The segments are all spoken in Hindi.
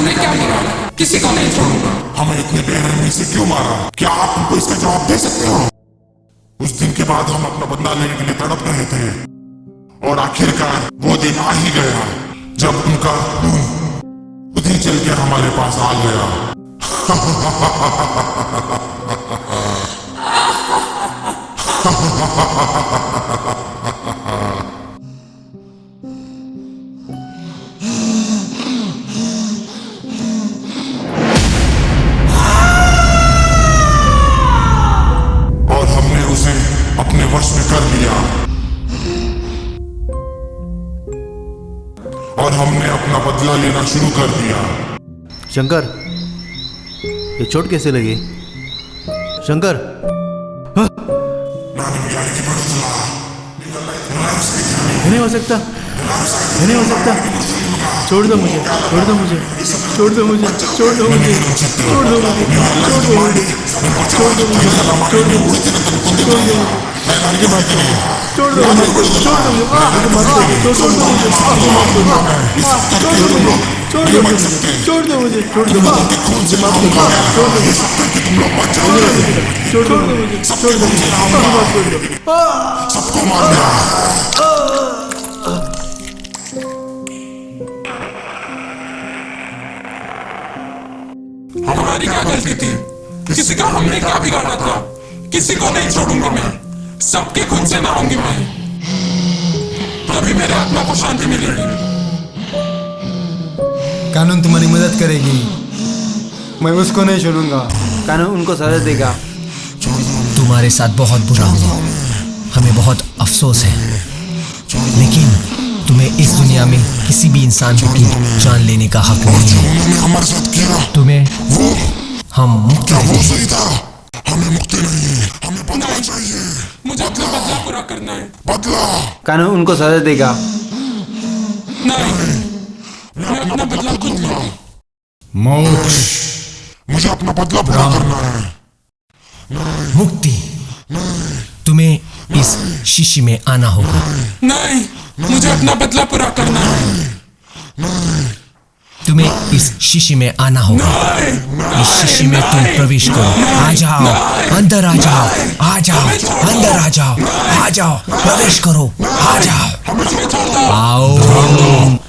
हमने क्या बिगाड़ा? किसी को नहीं छोड़ूंगा। हमें इतने बेरहमी से क्यों मारा? क्या आप हमको इसका जवाब दे सकते हो? उस दिन के बाद हम अपना बदला लेने के लिए तड़प रहे थे और आखिरकार वो दिन आ ही गया जब उनका खुद ही चल के हमारे पास आ गया। और हमने उसे अपने वश में कर लिया और हमने अपना बदला लेना शुरू कर दिया। शंकर, ये चोट कैसे लगी? शंकर, ये नहीं हो सकता, ये नहीं हो सकता। छोड़ दो मुझे, छोड़ दो मुझे, छोड़ दो मुझे, छोड़ दो मुझे, छोड़ दो मुझे, छोड़ दो मुझे, छोड़ दो मुझे, छोड़ दो मुझे, छोड़ दो मुझे, मत करो, छोड़ दो मुझे, छोड़ दो मुझे, मत करो, छोड़ दो मुझे, मत करो, छोड़ दो मुझे, छोड़ दो मुझे, छोड़ दो मुझे, मत करो, छोड़ दो मुझे, छोड़ दो मुझे, मत करो। सबको मार दिया। हमारी क्या गलती थी? किसी का हमने क्या बिगाड़ा था? किसी को नहीं छोड़ूंगा मैं। सबके खुद से नाऊंगी मैं। तभी मेरे आत्मा को शांति मिलेगी। कानून तुम्हारी मदद करेगी। मैं उसको नहीं छोड़ूंगा। कानून उनको सजा देगा। तुम्हारे साथ बहुत बुरा हुआ, हमें बहुत अफसोस है, लेकिन तुम्हें इस दुनिया में किसी भी इंसान की जान लेने का हक नहीं है। हमारे साथ किया तुम्हें हम मुक्ति वो देंगे। सही था। हमें मुक्ति नहीं, हमें बदला चाहिए। मुझे अपना बदला पूरा करना है। बदला कानून उनको सजा देगा। नहीं, मैं अपना बदला खुद लूंगा। मोक्ष, मुझे अपना बदला पूरा करना है। मुक्ति, तुम्हें इस शीशी में आना होगा। नहीं, मुझे अपना बदला पूरा करना है। तुम्हें इस शीशी में आना होगा। इस शीशी में तुम प्रवेश करो। आ जाओ, अंदर आ जाओ, आ जाओ, अंदर आ जाओ, आ जाओ, प्रवेश करो, आ जाओ, आओ,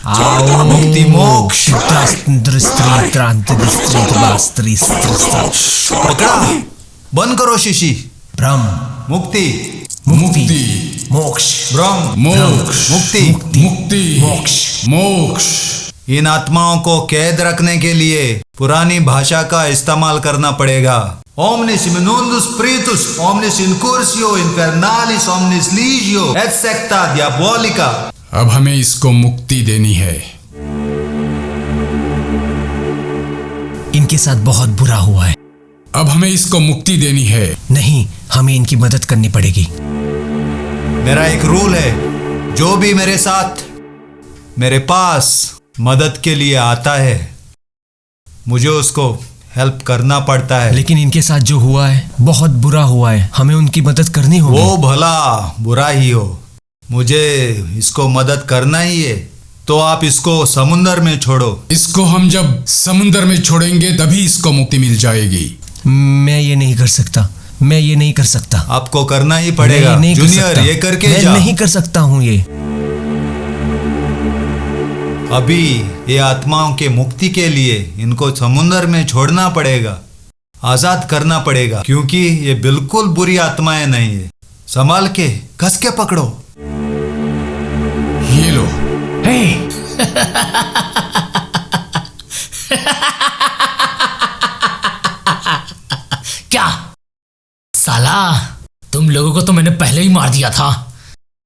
आओ, मुक्ति मोक्ष, स्त्री त्रांत स्त्री स्त्री। पकड़ा, बंद करो शीशी। ब्रह्म, मुक्ति, मुक्ति, मोक्ष, ब्रह्म, मोक्ष, मुक्ति, मुक्ति, मोक्ष, मोक्ष। इन आत्माओं को कैद रखने के लिए पुरानी भाषा का इस्तेमाल करना पड़ेगा। Omnis immunus spiritus, omnis incursio infernalis, omnis legio, et secta diabolica। अब हमें इसको मुक्ति देनी है। इनके साथ बहुत बुरा हुआ है। अब हमें इसको मुक्ति देनी है। नहीं, हमें इनकी मदद करनी पड़ेगी। मेरा एक रूल है, जो भी मेरे साथ मेरे पास मदद के लिए आता है, मुझे उसको हेल्प करना पड़ता है। लेकिन इनके साथ जो हुआ है बहुत बुरा हुआ है, हमें उनकी मदद करनी होगी। वो भला बुरा ही हो, मुझे इसको मदद करना ही है। तो आप इसको समुंदर में छोड़ो। इसको हम जब समुंदर में छोड़ेंगे तभी इसको मुक्ति मिल जाएगी। मैं ये नहीं कर सकता, मैं ये नहीं कर सकता। आपको करना ही मैं पड़ेगा। ये नहीं कर जूनियर, सकता। ये करके मैं जा। नहीं कर सकता हूँ ये। अभी ये आत्माओं के मुक्ति के लिए इनको समुंदर में छोड़ना पड़ेगा, आजाद करना पड़ेगा, क्योंकि ये बिल्कुल बुरी आत्माएं नहीं है। संभाल के, कस के पकड़ो। ये लो। क्या साला, तुम लोगों को तो मैंने पहले ही मार दिया था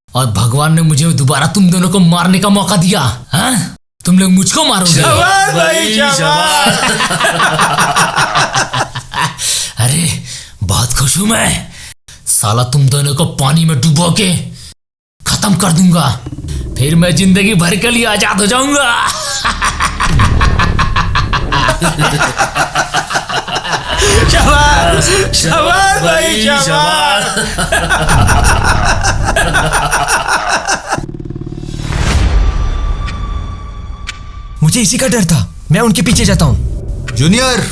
और भगवान ने मुझे दोबारा तुम दोनों को मारने का मौका दिया। हाँ? तुम लोग मुझको मारोगे। अरे बहुत खुश हूं मैं। साला तुम दोनों को पानी में डुबो के खत्म कर दूंगा, फिर मैं जिंदगी भर के लिए आजाद हो जाऊंगा। शाबाश, शाबाश भाई, शाबाश। मुझे इसी का डर था। मैं उनके पीछे जाता हूँ। जूनियर,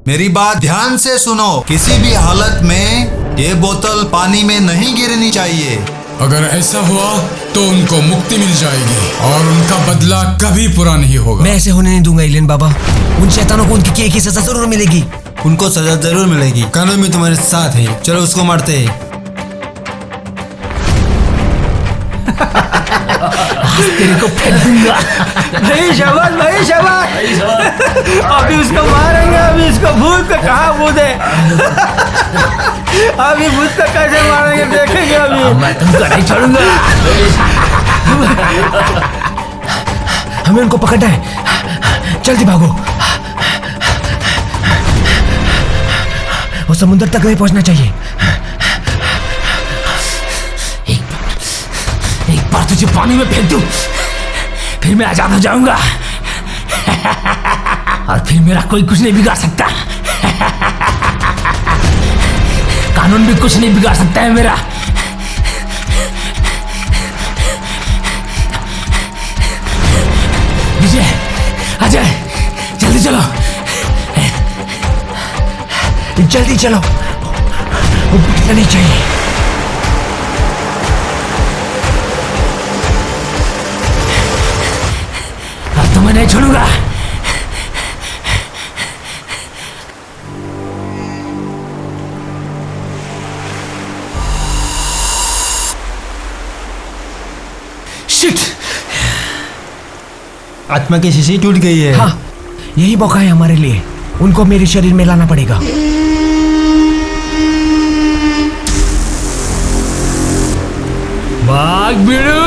मेरी बात ध्यान से सुनो। किसी भी हालत में ये बोतल पानी में नहीं गिरनी चाहिए। अगर ऐसा हुआ तो उनको मुक्ति मिल जाएगी और उनका बदला कभी पूरा नहीं होगा। मैं ऐसे होने नहीं दूंगा एलियन बाबा। उन शैतानों को उनकी किए की सजा जरूर मिलेगी। उनको सजा जरूर मिलेगी। कानून भी तुम्हारे साथ है। चलो उसको मारते हैं। तेरे को फेंक दूंगा। भाई शाबाश, भाई शाबाश। अभी उसको मारेंगे। अभी इसको भूत को कहाँ भूत है। अभी भूत को कैसे मारेंगे देखेंगे अभी। मैं तुमको नहीं छोड़ूंगा। हमें उनको पकड़ना है। जल्दी भागो। वो समुद्र तक नहीं पहुंचना चाहिए। एक बार तुझे पानी में फेंक दूं, फिर मैं आजाद हो जाऊंगा और फिर मेरा कोई कुछ नहीं बिगाड़ सकता। कानून भी कुछ नहीं बिगाड़ सकता है मेरा। विजय, अजय, जल्दी चलो। जल्दी चलो। वो पिटना नहीं चाहिए। अब तो मैं नहीं छोड़ूंगा। शिट! आत्मा की शीशी टूट गई है। हाँ, यही मौका है हमारे लिए। उनको मेरे शरीर में लाना पड़ेगा। भाग बिड़ू।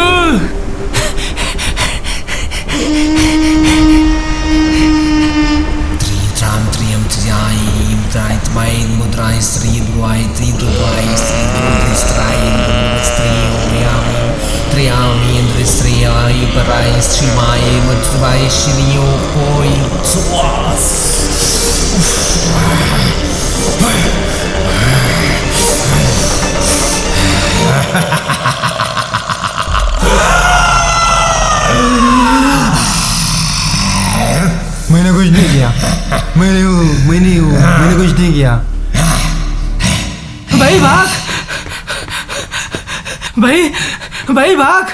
त्रित्राम त्रियम त्रियाईम त्रायतमायन मुद्राय श्री दुआय त्रि दुआय श्री दुर्गस्त्राय दुर्गस्त्रियोयामि त्रियामि इंद्रस्त्रियाय पराय श्रीमाय मध्वाय श्रीयो कोई सुवास। मैंने कुछ नहीं किया। मैंने कुछ नहीं किया। भाई भाग। भाई भाग।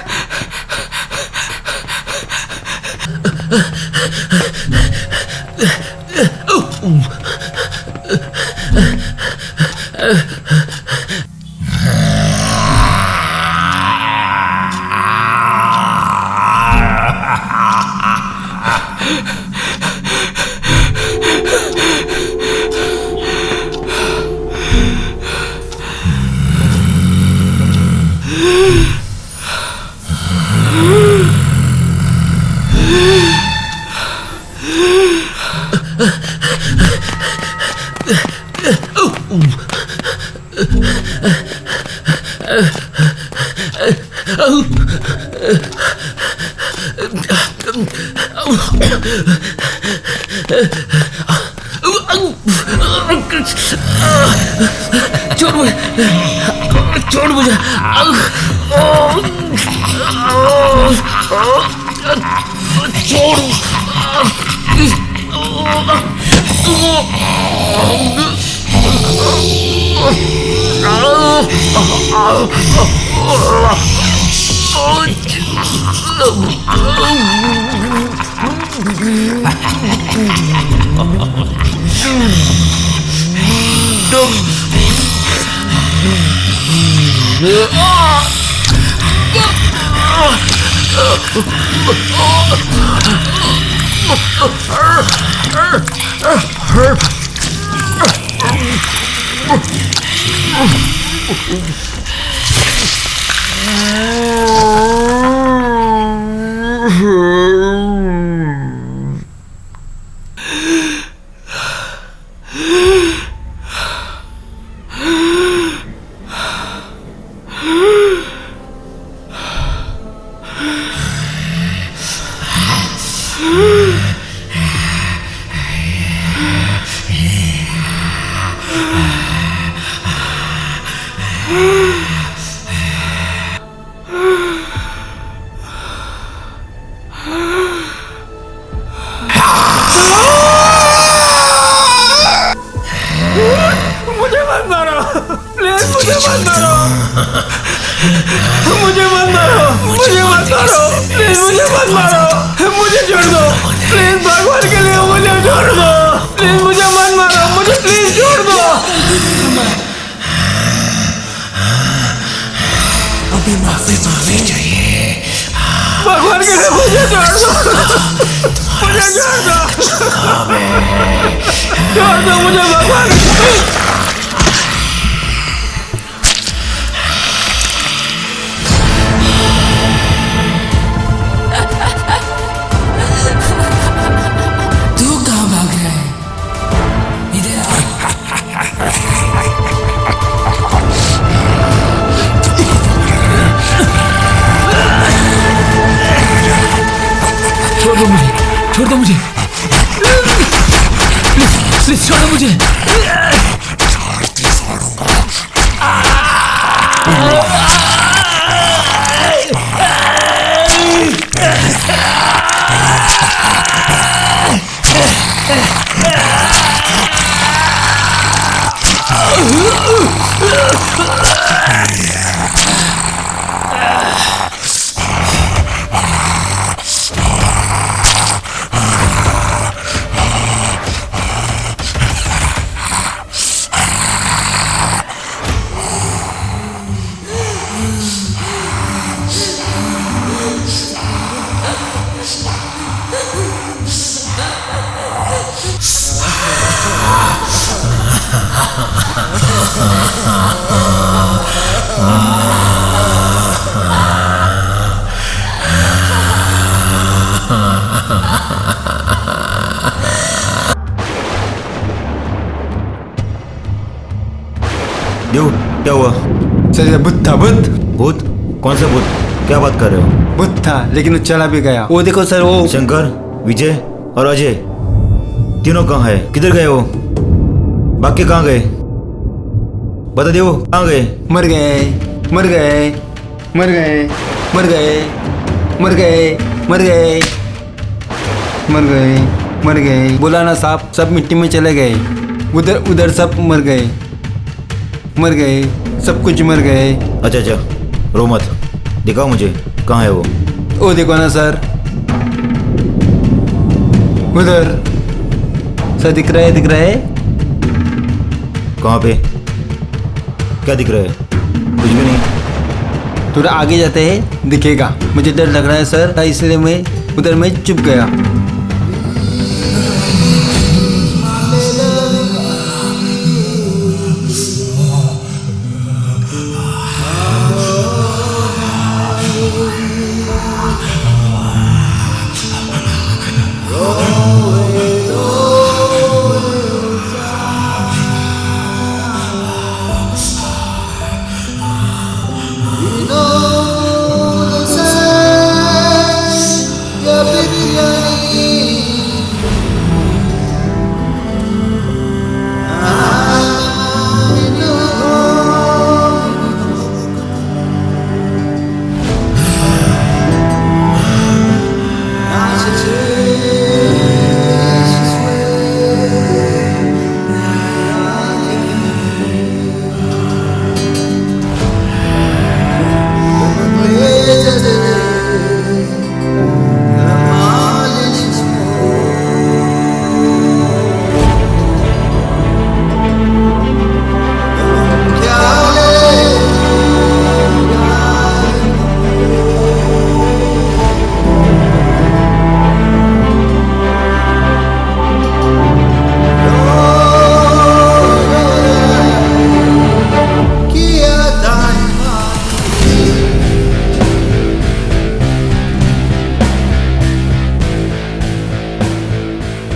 छोड़ मुझे। प्लीज भगवान के लिए मुझे छोड़ दो, प्लीज मुझे मत मारो, मुझे प्लीज छोड़ दो। अभी माफी चाहिए। भगवान के लिए मुझे छोड़ दो, मुझे छोड़ दो, छोड़ दो मुझे भगवान। तू कहाँ भाग रहा है? इधर आ। छोड़ दो मुझे, छोड़ दो मुझे, प्लीज छोड़ दो मुझे। देव, क्या हुआ? सर ये भूत था, भूत भूत? कौन सा भूत? क्या बात कर रहे हो? भूत था लेकिन वो चला भी गया। वो देखो सर, वो शंकर, विजय और अजय तीनों कहाँ है? किधर गए वो? बाकी कहाँ गए? बता देव, कहाँ गए? मर गए, मर गए, मर गए, मर गए, मर गए, मर गए, मर गए, मर गए। बोला ना साहब, सब मिट्टी में चले गए। उधर उधर सब मर गए, मर गए, सब कुछ मर गए। अच्छा अच्छा, रो मत, दिखाओ मुझे कहाँ है वो। वो देखो ना सर, उधर सर दिख रहा है, दिख रहा है। कहाँ पे? क्या दिख रहा है? कुछ भी नहीं। थोड़ा आगे जाते हैं, दिखेगा। मुझे डर लग रहा है सर, इसलिए मैं उधर में चुप गया।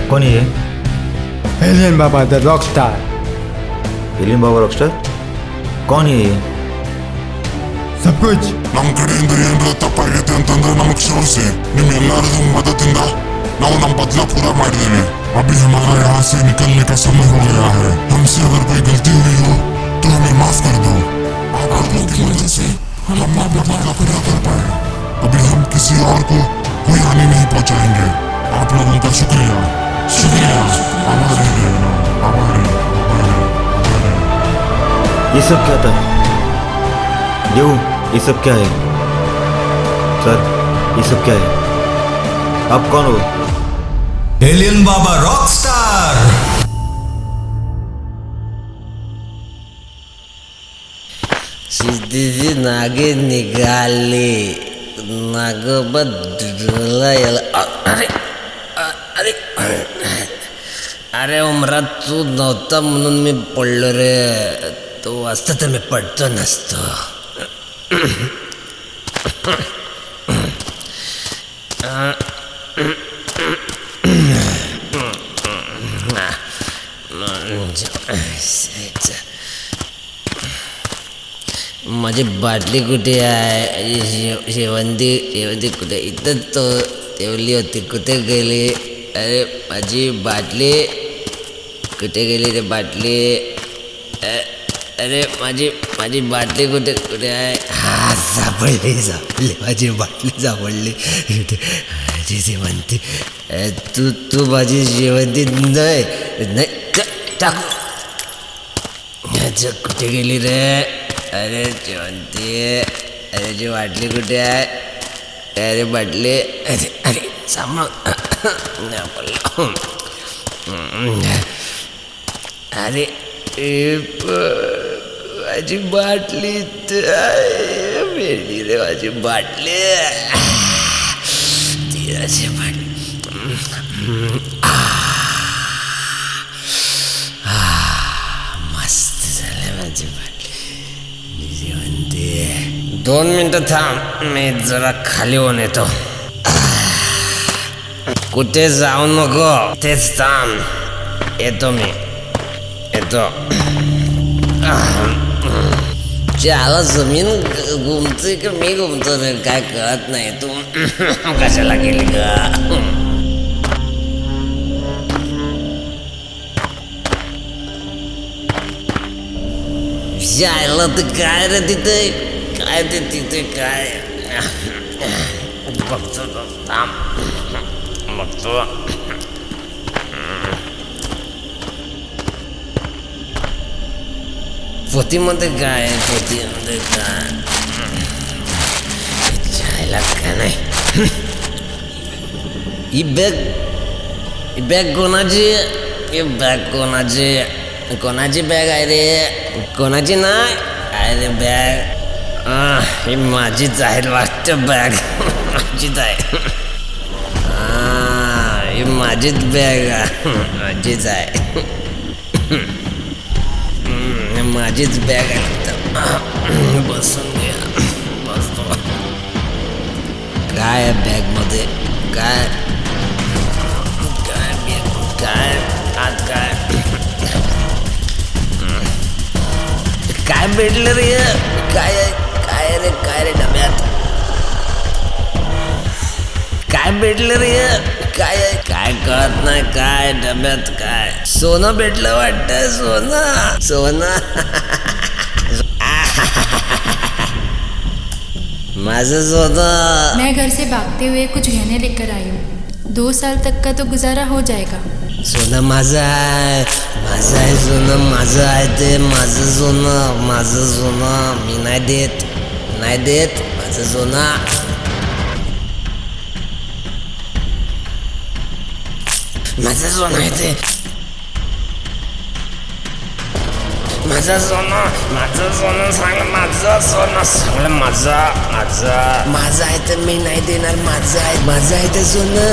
कौन है ये? Alien Baba the rock star. Alien Baba Rockstar? कौन है ये? सब कुछ ನಮ್ಮ ಕಡೆಯಿಂದ ಏನಾದ್ರು ತಪ್ಪಾಗೈತೆ ಅಂತಂದ್ರೆ ನಮಗ್ ಕ್ಷಮಿಸಿ. ನಿಮ್ ಎಲ್ಲರದು ಮದದಿಂದ ನಾವು ನಮ್ಮ बदला पूरा ಮಾಡಿದ್ದೇವೆ. अभी हमारा यहाँ से निकलने का समय हो गया है। हमसे अगर कोई गलती हुई हो तो हमें माफ कर दो। आप लोगों की वजह से हम अपना बदला का पूरा कर पाए। अभी हम किसी और को कोई हानि नहीं पहुँचाएंगे। आप लोगों का शुक्रिया, शुक्रिया। आभारी हैं, आभारी, आभारी, आभारी। ये सब क्या था? देव, ये सब क्या है? सर, ये सब क्या है? आप कौन हो? एलियन बाबा रॉकस्टार. सिद्धीची नागे निघाली. नागोबा याला अरे अरे अरे उमरात तू नव्हता म्हणून मी पडलो रे. तो असता तर मी पडतो नसतो. माझी बाटली कुठे आहे? शेवंती कुठे? इथं तो ठेवली होती. कुठे गेली? अरे माझी बाटली कुठे गेली रे बाटली? अरे माझी बाटली कुठे आहे? हा सापडली माझी बाटली सापडली. माझी शेवंती. तू माझी शेवंती नाही टाकू. कुठे गेली रे? अरे शेवंती. अरे जी बाटली कुठे आहे? अरे बाटली. अरे अरे सांभाळ. अरे माझी बाटली भेटली रे. माझी बाटली. तिची बाटली. मस्त झालं माझी बाटली. जेवणते 2 मिनिटं थांब. मी जरा खाली होऊन येतो. कुठे जाऊ नको. तेच थांब. येतो मी. येतो. त्याला जमीन घुमते का मी घुमतो रे काय कळत नाही. तू कशाला गेली का? जायला तर काय रे तिथे? काय ते तिथे काय? बघतो थांब. बघतो. पोतीमध्ये काय? पोतीमध्ये काय? जायला का नाही? ही बॅग कोणाची? ही बॅग कोणाची बॅग आहे रे? कोणाची नाही आहे रे बॅग? ही माझीच आहे वाटतं. बॅग माझीच आहे. ही माझीच बॅग माझीच आहे. माझीच बॅग आहे. बसून घ्या. बसतो. काय आहे बॅगमध्ये? काय काय बॅग? काय आत काय काय भेटलं रे? काय काय रे? काय रे डब्यात? काय भेटलं रे? काय काय कळत नाही. काय डब्यात काय? सोनं भेटलं वाटतं. सोनं माझं सोनं. मैं घर से भागते हुए कुछ गहने लेकर आई हूँ. 2 साल तक का तो गुजारा हो जाएगा. सोनं माझं आहे. माझं आहे सोनं. माझं आहे ते. माझं सोनं. मी नाही देत माझं सोनं. माझं सोनं आहे ते. माझं सोनं सांग. माझं सोनं सगळं माझं आहे तर मी नाही देणार. माझं आहे ते सोनं.